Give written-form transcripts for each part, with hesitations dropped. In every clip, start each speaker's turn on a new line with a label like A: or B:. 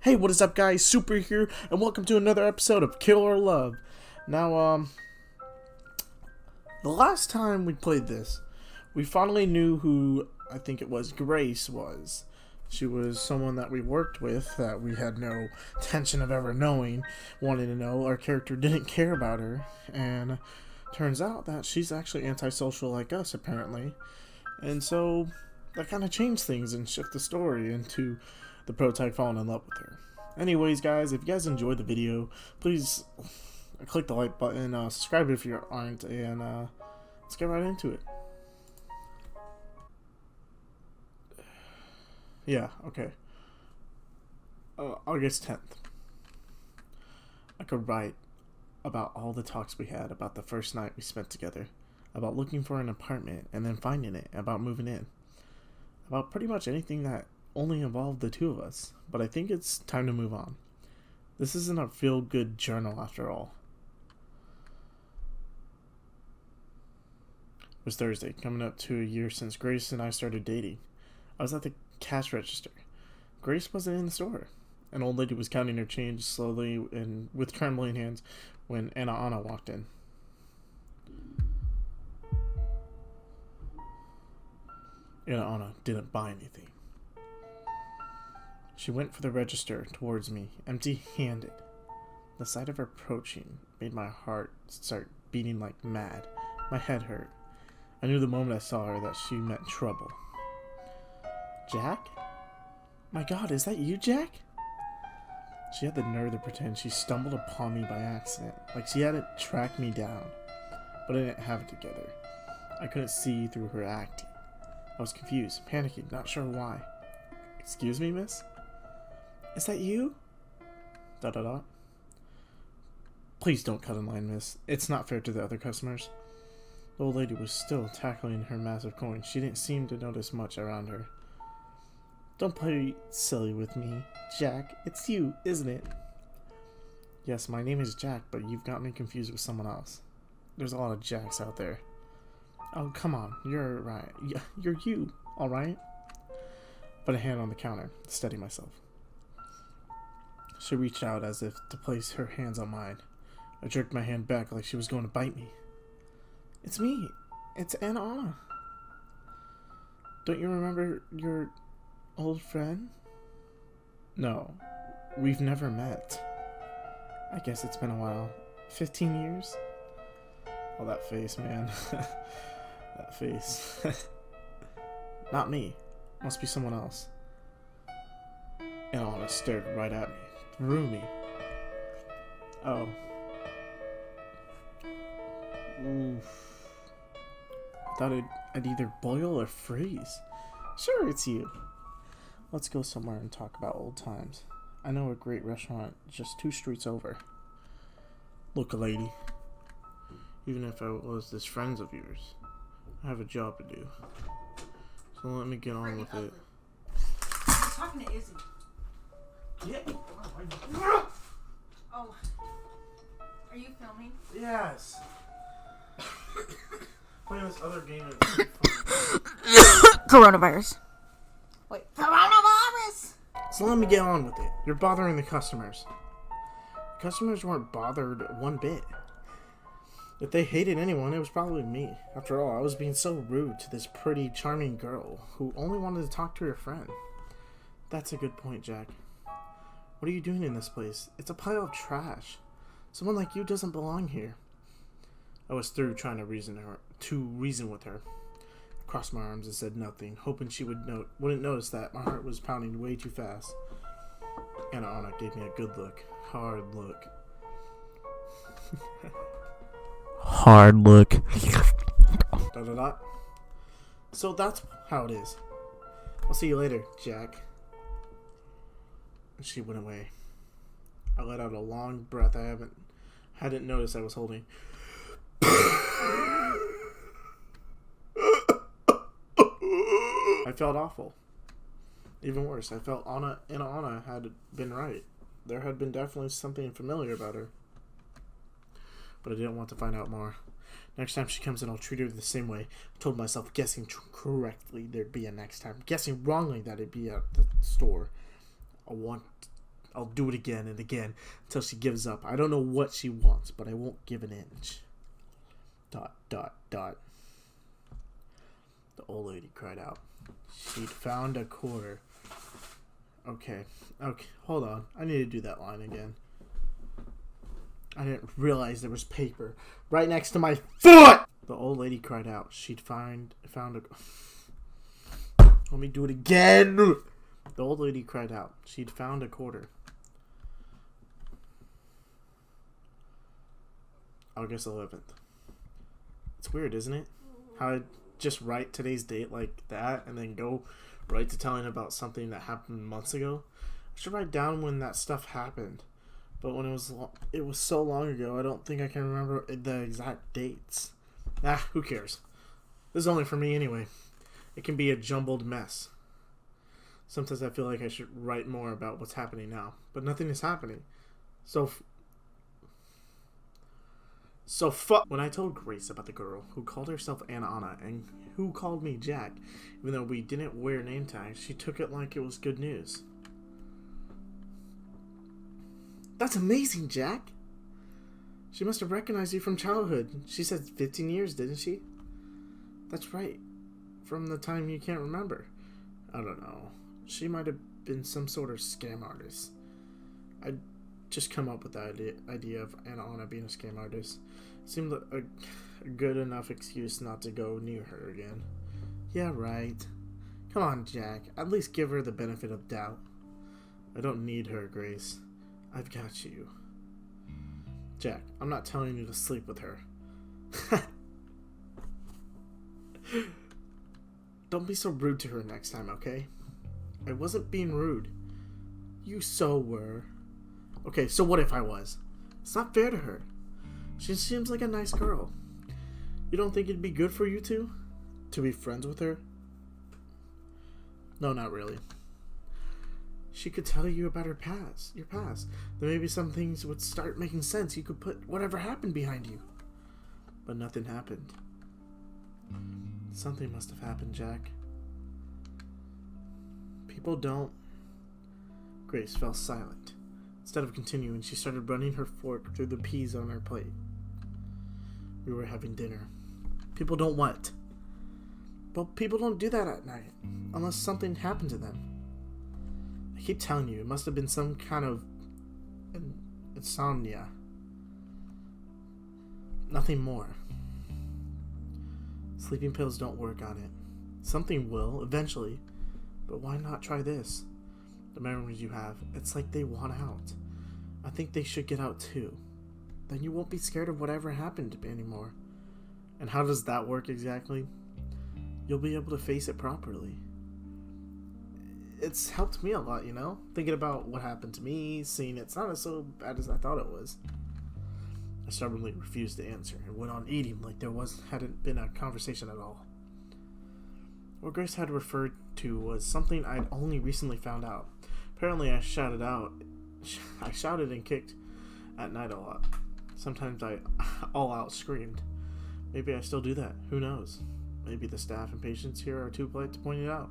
A: Hey, what is up, guys? Super here, and welcome to another episode of Kill or Love. Now, the last time we played this, we finally knew who, I think it was, Grace was. She was someone that we worked with, that we had no intention of ever knowing, wanting to know. Our character didn't care about her, and turns out that she's actually antisocial like us, apparently. And so, that kind of changed things and shifted the story into the protag falling in love with her. Anyways, guys, if you guys enjoyed the video, please click the like button, subscribe if you aren't, and let's get right into it. Yeah, okay. August 10th. I could write about all the talks we had, about the first night we spent together, about looking for an apartment and then finding it, about moving in, about pretty much anything that only involved the two of us, but I think it's time to move on. This isn't a feel-good journal after all. It was Thursday, coming up to a year since Grace and I started dating. I was at the cash register. Grace wasn't in the store. An old lady was counting her change slowly and with trembling hands when Anna walked in. Anna didn't buy anything. She went for the register towards me, empty-handed. The sight of her approaching made my heart start beating like mad. My head hurt. I knew the moment I saw her that she meant trouble. Jack? My God, is that you, Jack? She had the nerve to pretend she stumbled upon me by accident, like she hadn't tracked me down. But I didn't have it together. I couldn't see through her acting. I was confused, panicking, not sure why. Excuse me, miss? Is that you? ... Please don't cut in line, miss. It's not fair to the other customers. The old lady was still tackling her massive coin. She didn't seem to notice much around her. Don't play silly with me, Jack. It's you, isn't it? Yes, my name is Jack, but you've got me confused with someone else. There's a lot of Jacks out there. Oh, come on. You're right. You're you, all right? Put a hand on the counter to steady myself. She reached out as if to place her hands on mine. I jerked my hand back like she was going to bite me. It's me. It's Anna. Don't you remember your old friend? No, we've never met. I guess it's been a while. 15 years? Oh, that face, man. That face. Not me. Must be someone else. Anna stared right at me. Through me. Oh. Oof. I thought I'd either boil or freeze. Sure, it's you. Let's go somewhere and talk about old times. I know a great restaurant just 2 streets over. Look, lady. Even if I was this friends of yours, I have a job to do. So let me get on with it.
B: I'm talking to Izzy.
A: Yeah.
B: Oh. Are you filming?
A: Yes. Playing this other game is
B: Coronavirus. Wait. Coronavirus!
A: So let me get on with it. You're bothering the customers. Customers weren't bothered one bit. If they hated anyone, it was probably me. After all, I was being so rude to this pretty, charming girl who only wanted to talk to her friend. That's a good point, Jack. What are you doing in this place? It's a pile of trash. Someone like you doesn't belong here. I was through trying to reason with her. I crossed my arms and said nothing, hoping she wouldn't notice that my heart was pounding way too fast. Anna gave me a good look. Hard look. Hard look. ... So that's how it is. I'll see you later, Jack. She went away. I let out a long breath I hadn't noticed I was holding. I felt awful. Even worse, I felt Anna had been right. There had been definitely something familiar about her. But I didn't want to find out more. Next time she comes in, I'll treat her the same way. I told myself guessing correctly there'd be a next time. Guessing wrongly that it'd be at the store. I I'll do it again and again until she gives up. I don't know what she wants, but I won't give an inch. ... The old lady cried out. She'd found a quarter. Okay, hold on. I need to do that line again. I didn't realize there was paper right next to my foot! The old lady cried out. She'd found a... Let me do it again! The old lady cried out. She'd found a quarter. August 11th. It's weird, isn't it? How I just write today's date like that and then go right to telling about something that happened months ago. I should write down when that stuff happened. But when it was so long ago, I don't think I can remember the exact dates. Who cares? This is only for me anyway. It can be a jumbled mess. Sometimes I feel like I should write more about what's happening now, but nothing is happening. So fuck. When I told Grace about the girl who called herself Anna and who called me Jack, even though we didn't wear name tags, she took it like it was good news. That's amazing, Jack. She must have recognized you from childhood. She said 15 years, didn't she? That's right. From the time you can't remember. I don't know. She might have been some sort of scam artist. I'd just come up with the idea of Anna being a scam artist. Seemed a good enough excuse not to go near her again. Yeah, right. Come on, Jack. At least give her the benefit of doubt. I don't need her, Grace. I've got you. Jack, I'm not telling you to sleep with her. Don't be so rude to her next time, okay? I wasn't being rude. You so were. Okay, so what if I was? It's not fair to her. She seems like a nice girl. You don't think it'd be good for you two? To be friends with her? No, not really. She could tell you about your past. Then maybe some things would start making sense. You could put whatever happened behind you. But nothing happened. Something must have happened, Jack. People don't... Grace fell silent. Instead of continuing, she started running her fork through the peas on her plate. We were having dinner. People don't what? Well, people don't do that at night. Unless something happened to them. I keep telling you, it must have been some kind of insomnia. Nothing more. Sleeping pills don't work on it. Something will, eventually. But why not try this? The memories you have, it's like they want out. I think they should get out too. Then you won't be scared of whatever happened anymore. And how does that work exactly? You'll be able to face it properly. It's helped me a lot, you know? Thinking about what happened to me, seeing it's not so bad as I thought it was. I stubbornly refused to answer and went on eating like there hadn't been a conversation at all. What Grace had referred to was something I'd only recently found out. Apparently I shouted and kicked at night a lot. Sometimes I all out screamed. Maybe I still do that. Who knows? Maybe the staff and patients here are too polite to point it out.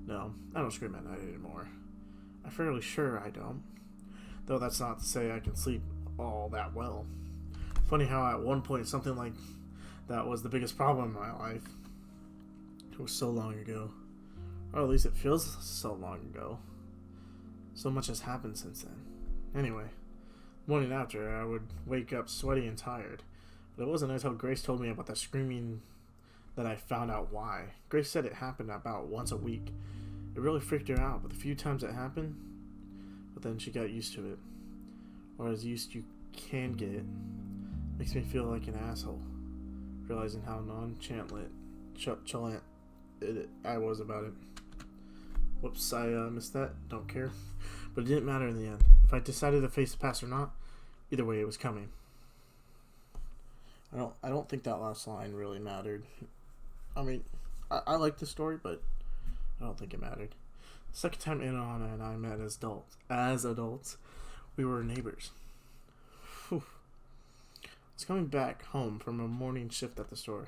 A: No, I don't scream at night anymore. I'm fairly sure I don't. Though that's not to say I can sleep all that well. Funny how at one point something like that was the biggest problem in my life. It was so long ago. Or at least it feels so long ago. So much has happened since then. Anyway, the morning after, I would wake up sweaty and tired. But it wasn't until Grace told me about the screaming that I found out why. Grace said it happened about once a week. It really freaked her out, but the few times it happened, but then she got used to it. Or as used you can get. Makes me feel like an asshole. Realizing how nonchalant I was about it. Whoops, I missed that. Don't care. But it didn't matter in the end. If I decided to face the past or not, either way it was coming. I don't think that last line really mattered. I mean, I like the story, but I don't think it mattered. The second time Anna and I met as adults, we were neighbors. Whew. I was coming back home from a morning shift at the store.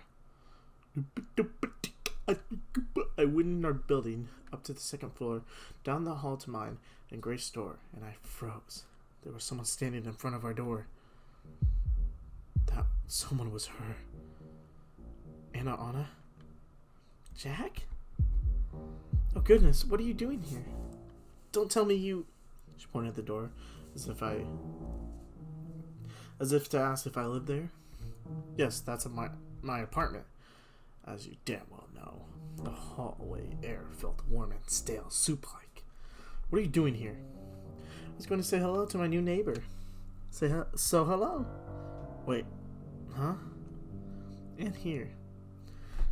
A: I went in our building, up to the second floor, down the hall to mine, and Grace's door, and I froze. There was someone standing in front of our door. That someone was her. Anna? Jack? Oh goodness, what are you doing here? Don't tell me you... She pointed at the door, as if to ask if I lived there. Yes, that's my apartment. As you damn well know, the hallway air felt warm and stale, soup-like. What are you doing here? I was going to say hello to my new neighbor. So hello. Wait, huh? And here.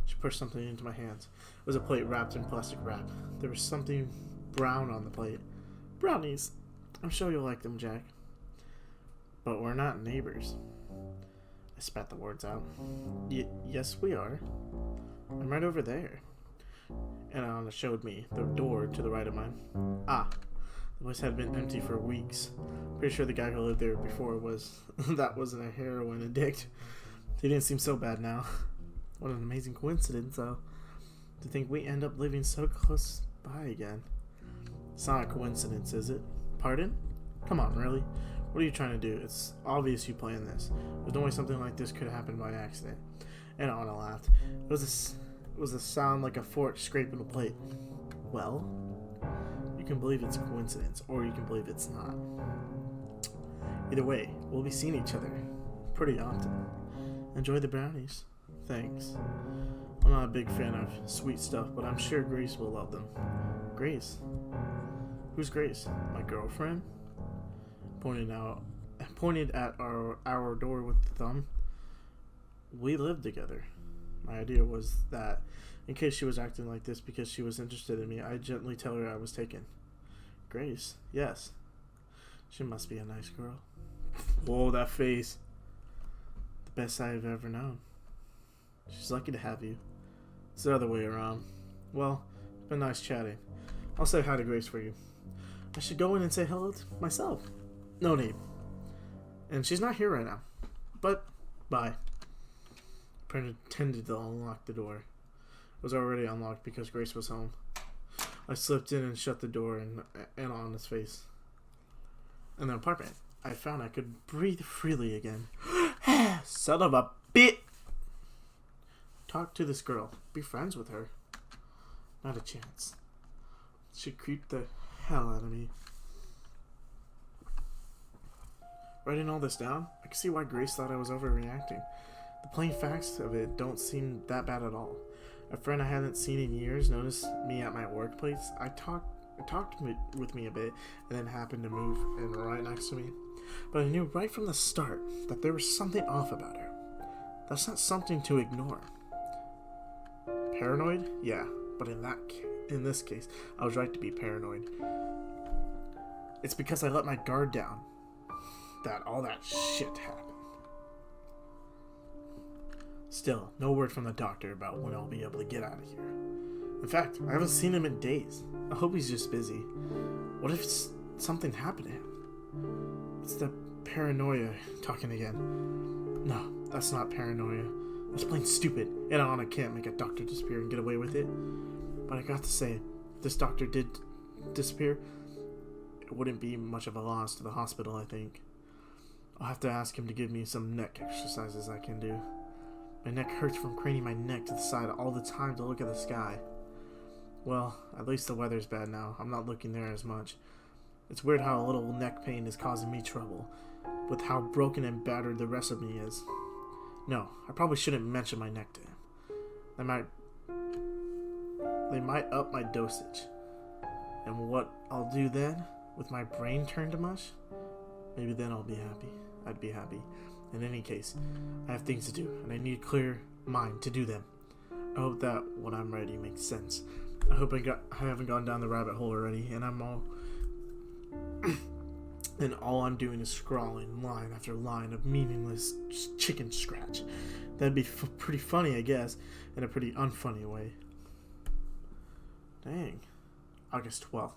A: She pushed something into my hands. It was a plate wrapped in plastic wrap. There was something brown on the plate. Brownies. I'm sure you'll like them, Jack. But we're not neighbors. I spat the words out. Yes, we are. I'm right over there. And Anna showed me the door to the right of mine. Ah, the place had been empty for weeks. Pretty sure the guy who lived there before wasn't a heroin addict. He didn't seem so bad now. What an amazing coincidence, though. To think we end up living so close by again. It's not a coincidence, is it? Pardon? Come on, really? What are you trying to do? It's obvious you planned this. There's no way something like this could happen by accident. And Anna laughed. It was a sound like a fork scraping a plate. Well, you can believe it's a coincidence, or you can believe it's not. Either way, we'll be seeing each other pretty often. Enjoy the brownies. Thanks. I'm not a big fan of sweet stuff, but I'm sure Grace will love them. Grace? Who's Grace? My girlfriend? Pointed at our door with the thumb. We lived together. My idea was that, in case she was acting like this because she was interested in me, I'd gently tell her I was taken. Grace? Yes. She must be a nice girl. Whoa, that face. The best I've ever known. She's lucky to have you. It's the other way around. Well, it's been nice chatting. I'll say hi to Grace for you. I should go in and say hello to myself. No need. And she's not here right now. But, bye. Pretended to unlock the door. It was already unlocked because Grace was home. I slipped in and shut the door and on his face. In the apartment, I found I could breathe freely again. Son of a bitch! Talk to this girl. Be friends with her. Not a chance. She creeped the hell out of me. Writing all this down, I can see why Grace thought I was overreacting. The plain facts of it don't seem that bad at all. A friend I hadn't seen in years noticed me at my workplace. It talked with me a bit and then happened to move in right next to me. But I knew right from the start that there was something off about her. That's not something to ignore. Paranoid? Yeah, but in this case, I was right to be paranoid. It's because I let my guard down that all that shit happened. Still, no word from the doctor about when I'll be able to get out of here. In fact, I haven't seen him in days. I hope he's just busy. What if something happened to him? It's the paranoia talking again. No, that's not paranoia. That's plain stupid. And Anna can't make a doctor disappear and get away with it. But I got to say, if this doctor did disappear, it wouldn't be much of a loss to the hospital, I think. I'll have to ask him to give me some neck exercises I can do. My neck hurts from craning my neck to the side all the time to look at the sky. Well, at least the weather's bad now. I'm not looking there as much. It's weird how a little neck pain is causing me trouble, with how broken and battered the rest of me is. No, I probably shouldn't mention my neck to him. They might up my dosage. And what I'll do then, with my brain turned to mush, maybe then I'd be happy. In any case, I have things to do, and I need a clear mind to do them. I hope that when I'm ready makes sense. I hope I haven't gone down the rabbit hole already, and all I'm doing is scrawling line after line of meaningless chicken scratch. That'd be pretty funny, I guess, in a pretty unfunny way. Dang. August 12th.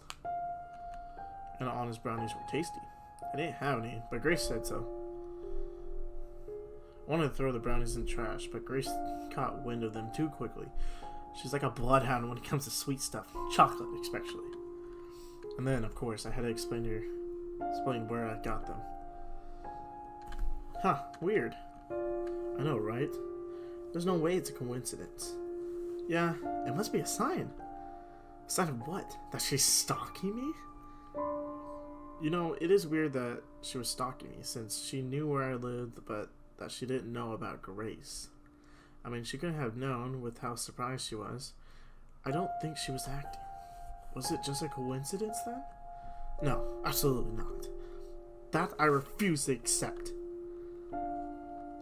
A: And Anna's brownies were tasty. I didn't have any, but Grace said so. I wanted to throw the brownies in the trash, but Grace caught wind of them too quickly. She's like a bloodhound when it comes to sweet stuff. Chocolate, especially. And then, of course, I had to explain where I got them. Huh, weird. I know, right? There's no way it's a coincidence. Yeah, it must be a sign. A sign of what? That she's stalking me? You know, it is weird that she was stalking me, since she knew where I lived, but that she didn't know about Grace. I mean, she couldn't have known with how surprised she was. I don't think she was acting. Was it just a coincidence then? No, absolutely not. That I refuse to accept.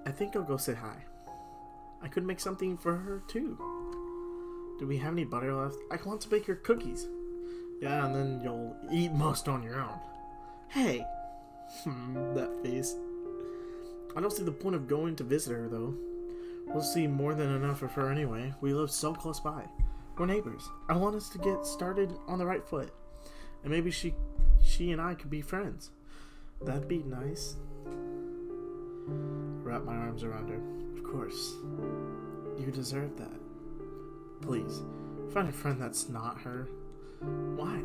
A: I think I'll go say hi. I could make something for her too. Do we have any butter left? I want to bake your cookies. Yeah, and then you'll eat most on your own. Hey! That face. I don't see the point of going to visit her though. We'll see more than enough of her anyway. We live so close by. We're neighbors. I want us to get started on the right foot. And maybe she and I could be friends. That'd be nice. Wrap my arms around her. Of course. You deserve that. Please, find a friend that's not her. Why?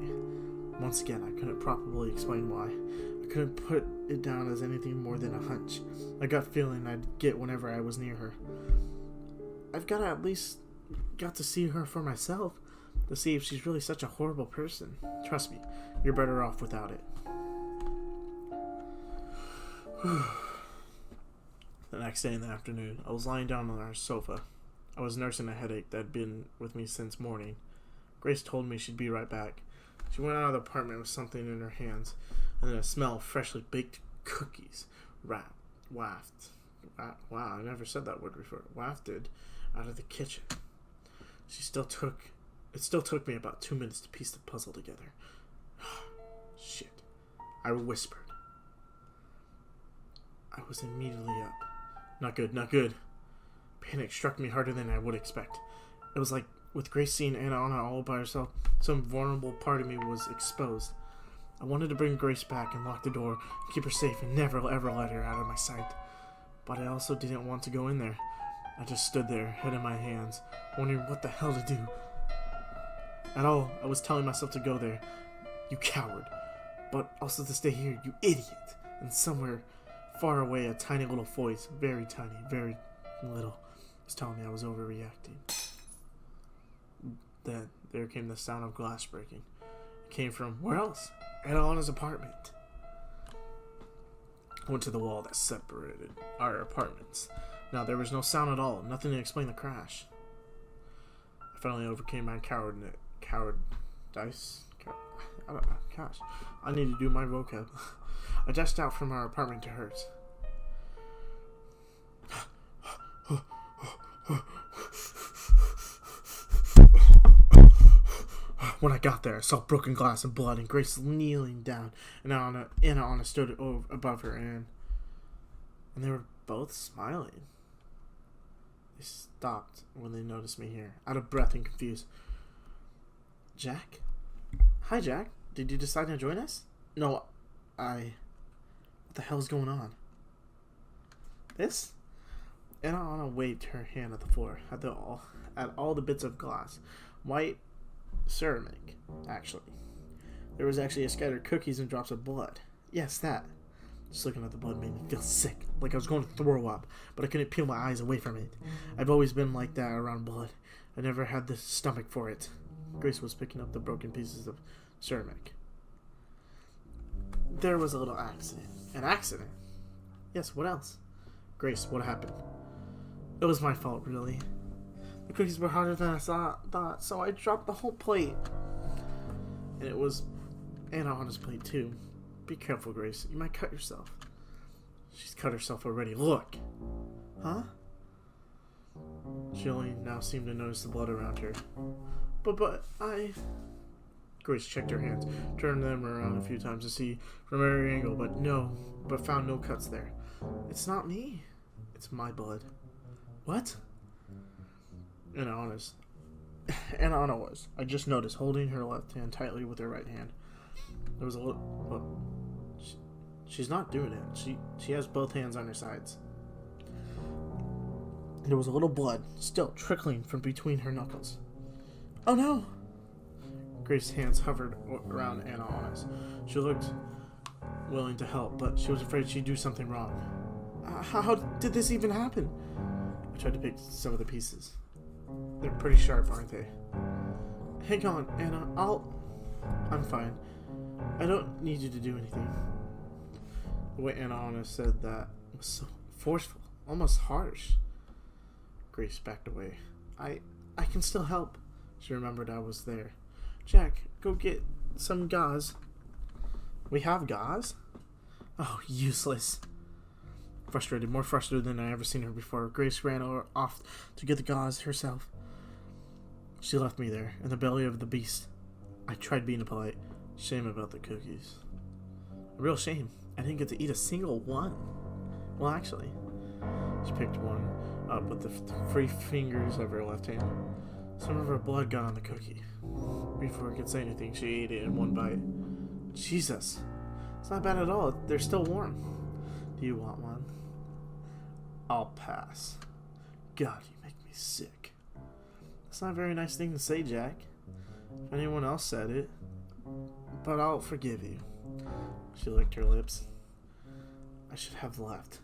A: Once again, I couldn't properly explain why. I couldn't put it down as anything more than a hunch. A gut feeling I'd get whenever I was near her. I've got to at least got to see her for myself to see if she's really such a horrible person. Trust me, you're better off without it. The next day in the afternoon, I was lying down on our sofa. I was nursing a headache that had been with me since morning. Grace told me she'd be right back. She went out of the apartment with something in her hands, and then a smell of freshly baked cookies wafted. Wow, I never said that word before. Wafted out of the kitchen. It still took me about 2 minutes to piece the puzzle together. Shit. I whispered. I was immediately up. Not good, not good. Panic struck me harder than I would expect. It was like, with Grace seeing Anna all by herself, some vulnerable part of me was exposed. I wanted to bring Grace back and lock the door, and keep her safe and never ever let her out of my sight. But I also didn't want to go in there. I just stood there, head in my hands, wondering what the hell to do. At all, I was telling myself to go there, you coward, but also to stay here, you idiot. And somewhere far away, a tiny little voice, very tiny, very little, was telling me I was overreacting. Then there came the sound of glass breaking. It came from where else? Anna's apartment. I went to the wall that separated our apartments. Now there was no sound at all, nothing to explain the crash. I finally overcame my cowardice. I don't know. Gosh, I need to do my vocab. I dashed out from our apartment to hers. When I got there, I saw broken glass and blood, and Grace kneeling down, and Anna stood above her, and they were both smiling. They stopped when they noticed me here, out of breath and confused. Jack? Hi, Jack. Did you decide to join us? No, what the hell's going on? This? Anna waved her hand at the floor, at all the bits of glass. White ceramic, actually. There was actually a scattered cookies and drops of blood. Yes, that. Just looking at the blood made me feel sick, like I was going to throw up, but I couldn't peel my eyes away from it. I've always been like that around blood. I never had the stomach for it. Grace was picking up the broken pieces of ceramic. There was a little accident. An accident? Yes, what else? Grace, what happened? It was my fault, really. The cookies were harder than I thought, so I dropped the whole plate. And it was Anna's plate, too. Be careful, Grace. You might cut yourself. She's cut herself already. Look! Huh? She only now seemed to notice the blood around her. But Grace checked her hands, turned them around a few times to see from every angle, but found no cuts there. It's not me. It's my blood. What? Anna was. I just noticed, holding her left hand tightly with her right hand. There was a little... she's not doing it. She has both hands on her sides. There was a little blood still trickling from between her knuckles. Oh no! Grace's hands hovered around Anna on us. She looked willing to help, but she was afraid she'd do something wrong. How did this even happen? I tried to pick some of the pieces. They're pretty sharp, aren't they? Hang on, Anna. I'm fine. I don't need you to do anything. The way Anna said that was so forceful, almost harsh. Grace backed away. I can still help. She remembered I was there. Jack, go get some gauze. We have gauze? Oh, useless. Frustrated, more frustrated than I ever seen her before, Grace ran off to get the gauze herself. She left me there, in the belly of the beast. I tried being polite. Shame about the cookies. A real shame. I didn't get to eat a single one. Well, actually, she picked one up with the free fingers of her left hand. Some of her blood got on the cookie. Before I could say anything, she ate it in one bite. Jesus. It's not bad at all. They're still warm. Do you want one? I'll pass. God, you make me sick. That's not a very nice thing to say, Jack. If anyone else said it. But I'll forgive you. She licked her lips. I should have left,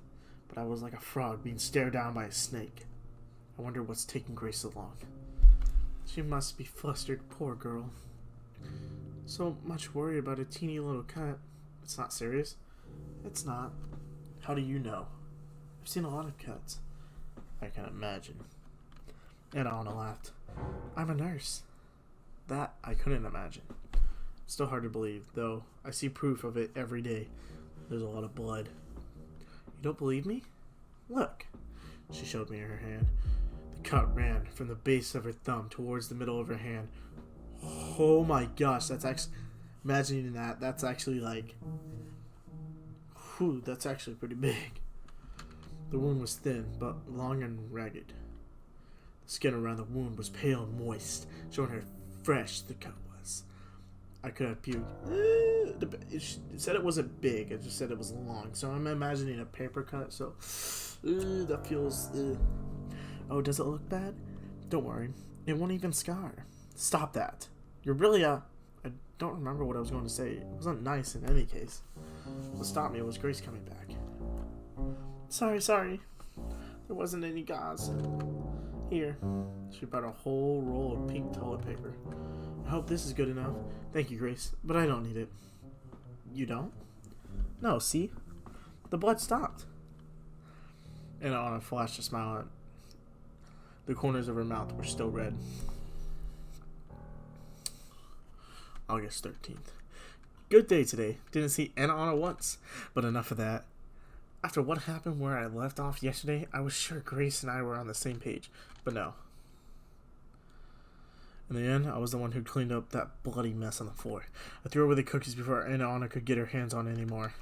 A: but I was like a frog being stared down by a snake. I wonder what's taking Grace so long. She must be flustered, poor girl. So much worry about a teeny little cut. It's not serious? It's not. How do you know? I've seen a lot of cuts. I can imagine. And Anna laughed. I'm a nurse. That I couldn't imagine. Still hard to believe, though I see proof of it every day. There's a lot of blood. You don't believe me? Look. She showed me her hand. The cut ran from the base of her thumb towards the middle of her hand. Oh my gosh, that's actually... Imagining that, that's actually like... Whew, that's actually pretty big. The wound was thin, but long and ragged. The skin around the wound was pale and moist, showing how fresh the cut was. I could have puked. It said it wasn't big, it just said it was long. So I'm imagining a paper cut, so... that feels... Oh, does it look bad? Don't worry, it won't even scar. Stop that. You're really I don't remember what I was going to say. It wasn't nice in any case. What stopped me was Grace coming back. Sorry. There wasn't any gauze. Here. She brought a whole roll of pink toilet paper. I hope this is good enough. Thank you, Grace, but I don't need it. You don't? No, see? The blood stopped. And Anna flashed a smile at the corners of her mouth were still red. August 13th. Good day today. Didn't see Anna once, but enough of that. After what happened where I left off yesterday, I was sure Grace and I were on the same page, but no. In the end, I was the one who cleaned up that bloody mess on the floor. I threw away the cookies before Anna could get her hands on any more.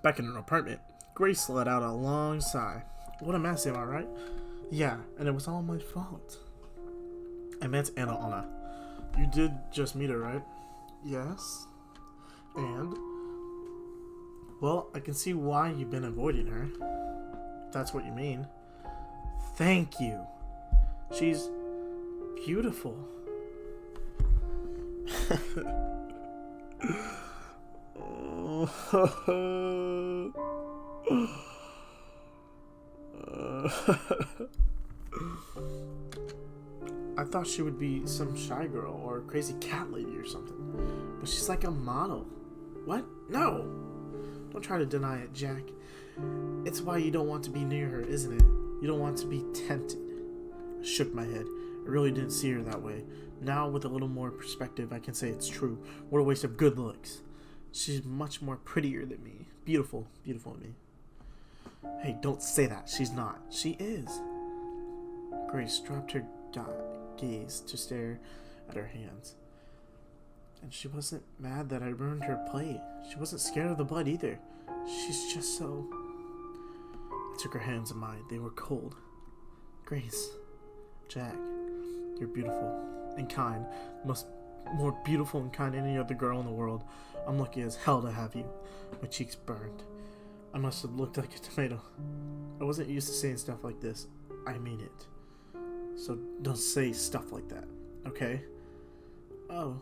A: Back in her apartment, Grace let out a long sigh. What a mess, am I right? Yeah, and it was all my fault. I met Anna. You did just meet her, right? Yes. And? Well, I can see why you've been avoiding her. If that's what you mean. Thank you. She's beautiful. I thought she would be some shy girl or a crazy cat lady or something. But she's like a model. What? No! Don't try to deny it, Jack. It's why you don't want to be near her, isn't it? You don't want to be tempted. I shook my head. I really didn't see her that way. Now, with a little more perspective, I can say it's true. What a waste of good looks. She's much more prettier than me. Beautiful than me. Hey, don't say that. She's not. She is. Grace dropped her gaze to stare at her hands. And she wasn't mad that I ruined her plate. She wasn't scared of the blood either. She's just so... I took her hands in mine. They were cold. Grace. Jack. You're beautiful and kind. More beautiful and kind than any other girl in the world. I'm lucky as hell to have you. My cheeks burned. I must have looked like a tomato. I wasn't used to saying stuff like this. I mean it. So don't say stuff like that, okay? Oh.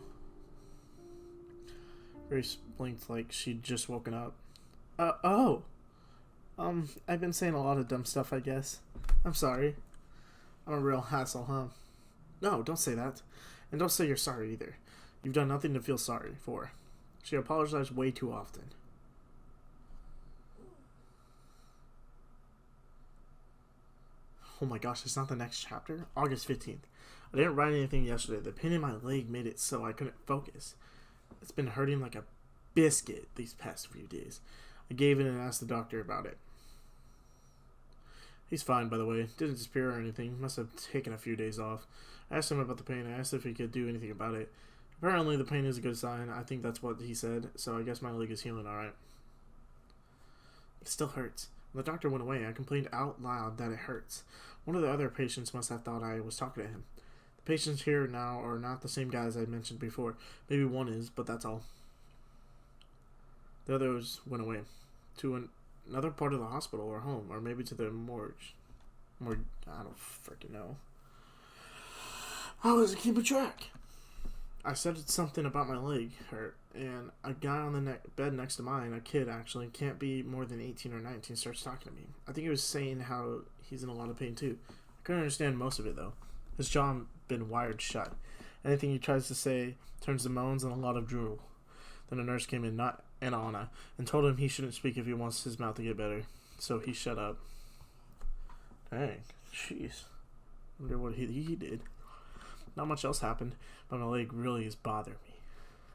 A: Grace blinked like she'd just woken up. Oh. I've been saying a lot of dumb stuff, I guess. I'm sorry. I'm a real hassle, huh? No, don't say that. And don't say you're sorry either. You've done nothing to feel sorry for. She apologized way too often. Oh my gosh, it's not the next chapter? August 15th. I didn't write anything yesterday. The pain in my leg made it so I couldn't focus. It's been hurting like a biscuit these past few days. I gave in and asked the doctor about it. He's fine, by the way. Didn't disappear or anything. Must have taken a few days off. I asked him about the pain. I asked if he could do anything about it. Apparently the pain is a good sign. I think that's what he said. So I guess my leg is healing alright. It still hurts. When the doctor went away, I complained out loud that it hurts. One of the other patients must have thought I was talking to him. The patients here now are not the same guys I mentioned before. Maybe one is, but that's all. The others went away. To another part of the hospital or home, or maybe to the morgue. I don't freaking know. How was it keeping track? I said something about my leg hurt, and a guy on the bed next to mine, a kid actually, can't be more than 18 or 19, starts talking to me. I think he was saying how he's in a lot of pain too. I couldn't understand most of it though. His jaw had been wired shut. Anything he tries to say turns to moans and a lot of drool. Then a nurse came in, not Anna, and told him he shouldn't speak if he wants his mouth to get better. So he shut up. Dang, jeez. Wonder what he did. Not much else happened, but my leg really is bothering me.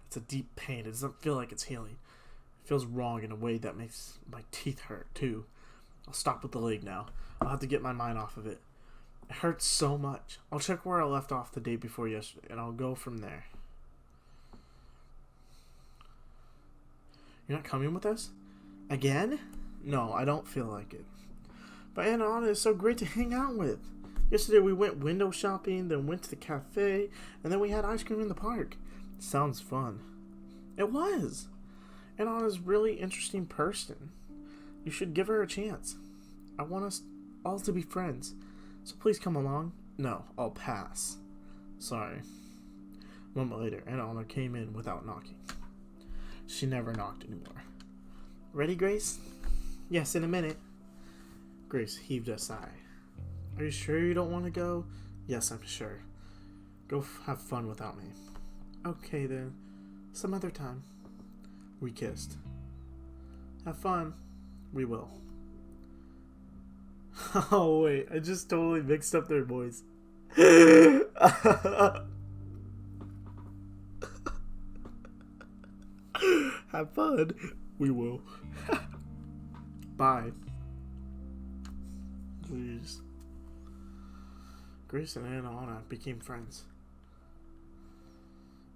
A: It's a deep pain. It doesn't feel like it's healing. It feels wrong in a way that makes my teeth hurt, too. I'll stop with the leg now. I'll have to get my mind off of it. It hurts so much. I'll check where I left off the day before yesterday, and I'll go from there. You're not coming with us? Again? No, I don't feel like it. But Anna is so great to hang out with. Yesterday we went window shopping, then went to the cafe, and then we had ice cream in the park. Sounds fun. It was. Anna's a really interesting person. You should give her a chance. I want us all to be friends. So please come along. No, I'll pass. Sorry. A moment later, Anna came in without knocking. She never knocked anymore. Ready, Grace? Yes, in a minute. Grace heaved a sigh. Are you sure you don't want to go? Yes, I'm sure. Go have fun without me. Okay then. Some other time. We kissed. Have fun. We will. Oh wait, I just totally mixed up their voice. Have fun. We will. Bye. Jeez. Grace and Anna became friends.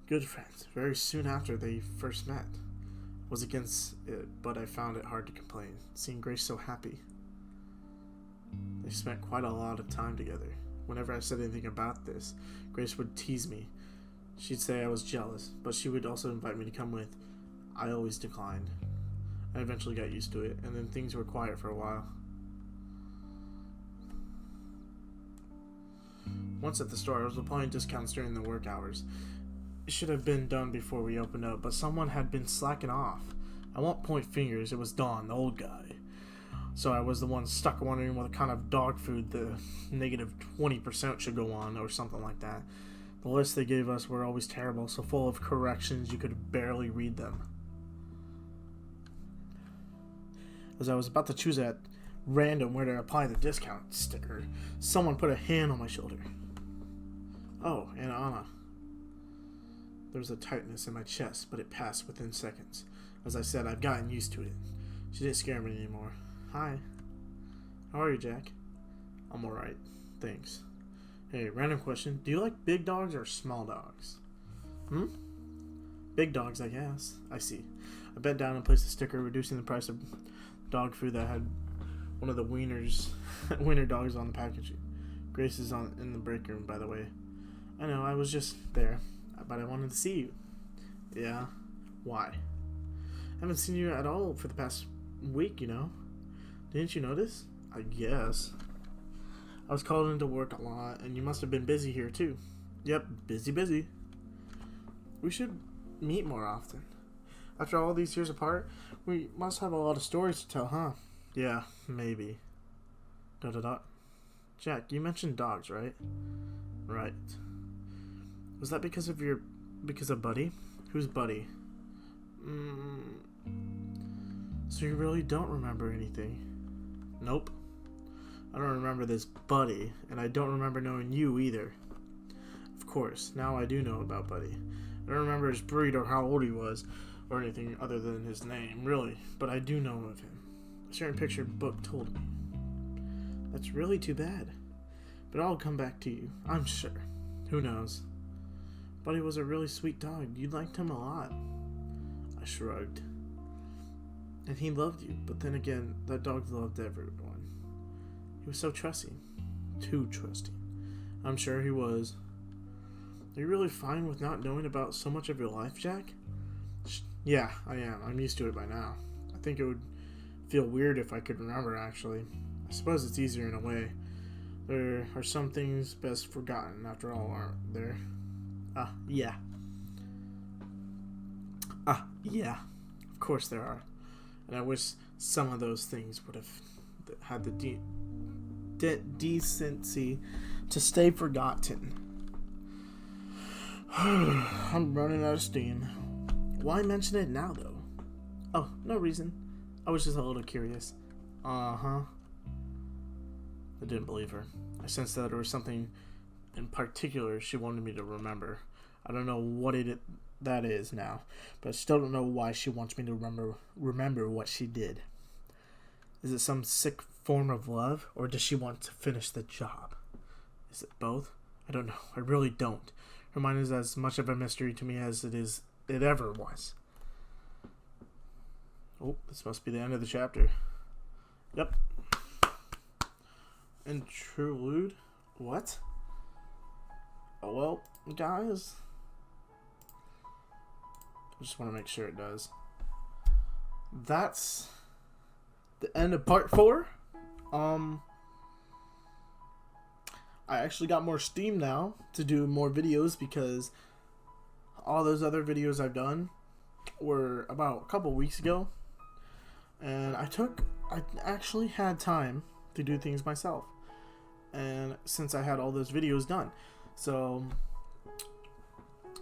A: Good friends. Very soon after they first met. Was against it, but I found it hard to complain, seeing Grace so happy. They spent quite a lot of time together. Whenever I said anything about this, Grace would tease me. She'd say I was jealous, but she would also invite me to come with. I always declined. I eventually got used to it, and then things were quiet for a while. Once at the store, I was applying discounts during the work hours. It should have been done before we opened up, but someone had been slacking off. I won't point fingers, it was Don, the old guy. So I was the one stuck wondering what kind of dog food the negative 20% should go on, or something like that. The lists they gave us were always terrible, so full of corrections you could barely read them. As I was about to choose at random where to apply the discount sticker, someone put a hand on my shoulder. Oh, and Anna. There was a tightness in my chest, but it passed within seconds. As I said, I've gotten used to it. She didn't scare me anymore. Hi. How are you, Jack? I'm alright. Thanks. Hey, random question. Do you like big dogs or small dogs? Big dogs, I guess. I see. I bent down and placed a sticker reducing the price of dog food that had one of the wiener dogs on the packaging. Grace is in the break room, by the way. I know, I was just there. But I wanted to see you. Yeah? Why? I haven't seen you at all for the past week, you know. Didn't you notice? I guess. I was called into work a lot, and you must have been busy here too. Yep, busy. We should meet more often. After all these years apart, we must have a lot of stories to tell, huh? Yeah, maybe. ... Jack, you mentioned dogs, right? Right. Was that because of Buddy? Who's Buddy? So you really don't remember anything? Nope. I don't remember this Buddy, and I don't remember knowing you either. Of course, now I do know about Buddy. I don't remember his breed or how old he was, or anything other than his name, really, but I do know of him. A certain picture book told me. That's really too bad. But I'll come back to you, I'm sure. Who knows? Buddy was a really sweet dog. You liked him a lot. I shrugged. And he loved you, but then again, that dog loved everyone. He was so trusting. Too trusting. I'm sure he was. Are you really fine with not knowing about so much of your life, Jack? Yeah, I am. I'm used to it by now. I think it would feel weird if I could remember, actually. I suppose it's easier in a way. There are some things best forgotten, after all, aren't there? Yeah. Yeah. Of course there are. And I wish some of those things would have had the decency to stay forgotten. I'm running out of steam. Why mention it now, though? Oh, no reason. I was just a little curious. I didn't believe her. I sensed that there was something in particular she wanted me to remember. I don't know what that is now, but I still don't know why she wants me to remember what she did. Is it some sick form of love, or does she want to finish the job? Is it both? I don't know. I really don't. Her mind is as much of a mystery to me as it ever was. Oh, this must be the end of the chapter. Yep. Interlude? What? Oh, well, guys. I just want to make sure it does. That's the end of part 4. I actually got more steam now to do more videos because all those other videos I've done were about a couple weeks ago. And I actually had time to do things myself. And since I had all those videos done. So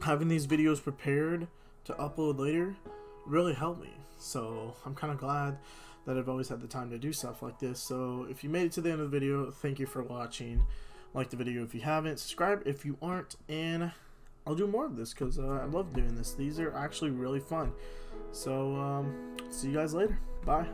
A: having these videos prepared to upload later really helped me. So I'm kind of glad that I've always had the time to do stuff like this. So if you made it to the end of the video, thank you for watching. Like the video if you haven't, subscribe if you aren't, and I'll do more of this because I love doing this. These are actually really fun. So see you guys later. Bye.